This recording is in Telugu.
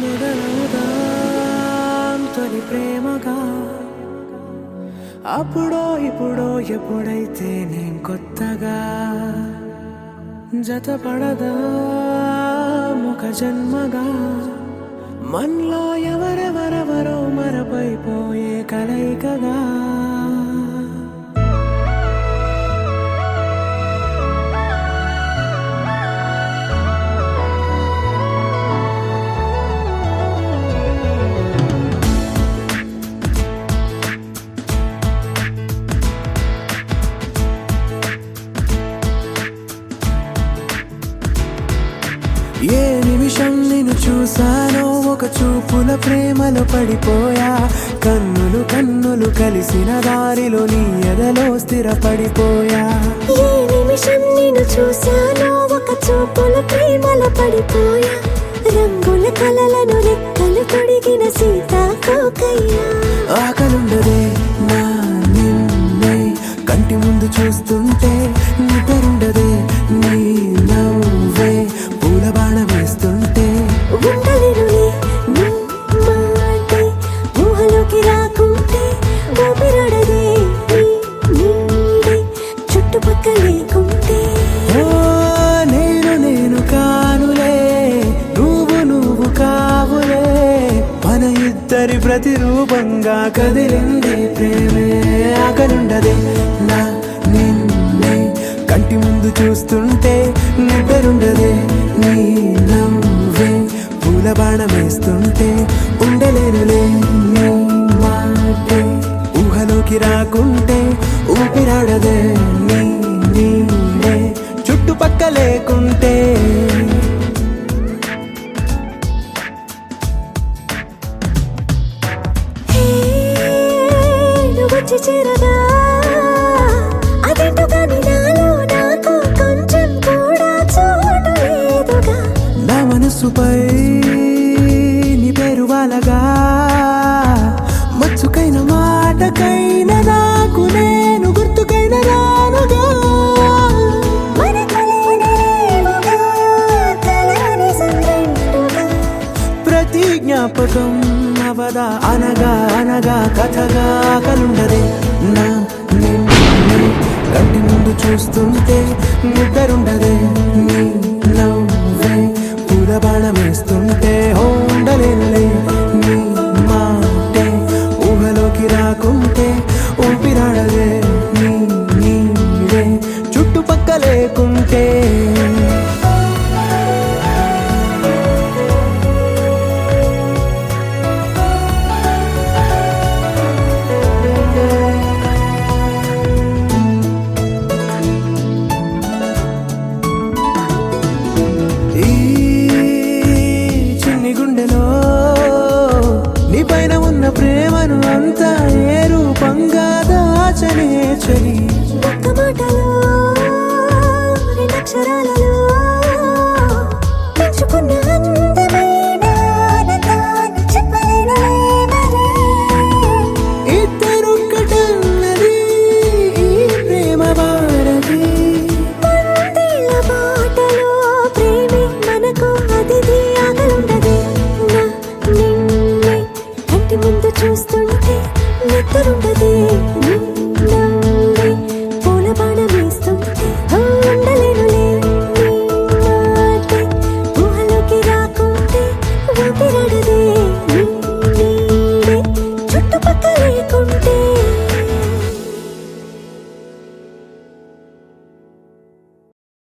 మొదలవుదాం తొలి ప్రేమగా అప్పుడో ఇప్పుడో ఎప్పుడైతే నేను కొత్తగా జతపడదా ముఖ జన్మగా మనలో ఎవరెవరెవరో మరపైపోయే కలయికగా ఏ నిమిషం నిన్ను చూసానో ఒక చూపుల ప్రేమలో పడిపోయా కన్నులు కన్నులు కలిసిన దారిలో నీ ఎదలో స్థిరపడిపోయా ఏ నిమిషం నిన్ను చూసానో ఒక చూపుల ప్రేమలో పడిపోయా రంగుల కలలను రెక్కలు తొడిగిన సీతాకోకయ్యా ఆకలుండదే నా నిన్నే కంటి ముందు చూస్తుంటే నిద్రుండదే నీ నవ్వే పూల బాణ వేస్తుంటే ఉండలేనులే నీ మాటే ఊహలోకి రాకుంటే ఊపిరాడదే నీ నీడే చుట్టుపక్కల లేకుంటే ఓ నేను నేను కానులే నువ్వు కావులే మన ఇద్దరి ప్రతిరూపంగా కదిలింది ప్రేమే ఆకలుండదే నా నిన్నే కంటి ముందు చూస్తుంటే నిద్రుండదే నీ నవ్వే పూల బాణ వేస్తుంటే ఉండలేనులే నీ మాటే ఊహలోకి రాకుంటే ఊపిరాడదే నీ నీడే చుట్టుపక్క లేకుంటే నువ్వు వచ్చి చేరగా అదేంటో కానీ నాలో నాకు కొంచెం కూడా చోటు లేదుగా నా మనసుపై నీ పేరు వాలగా మచ్చుకైన మాటకైన నాకు నేను గుర్తుకైన రానుగా మన కలయినరేవుగా కలని సంగంటుగా ప్రతి జ్ఞాపకం అవదా అనగా అనగా కథగా కలుండదే నా నిన్నే కంటి ముందు చూస్తుంటే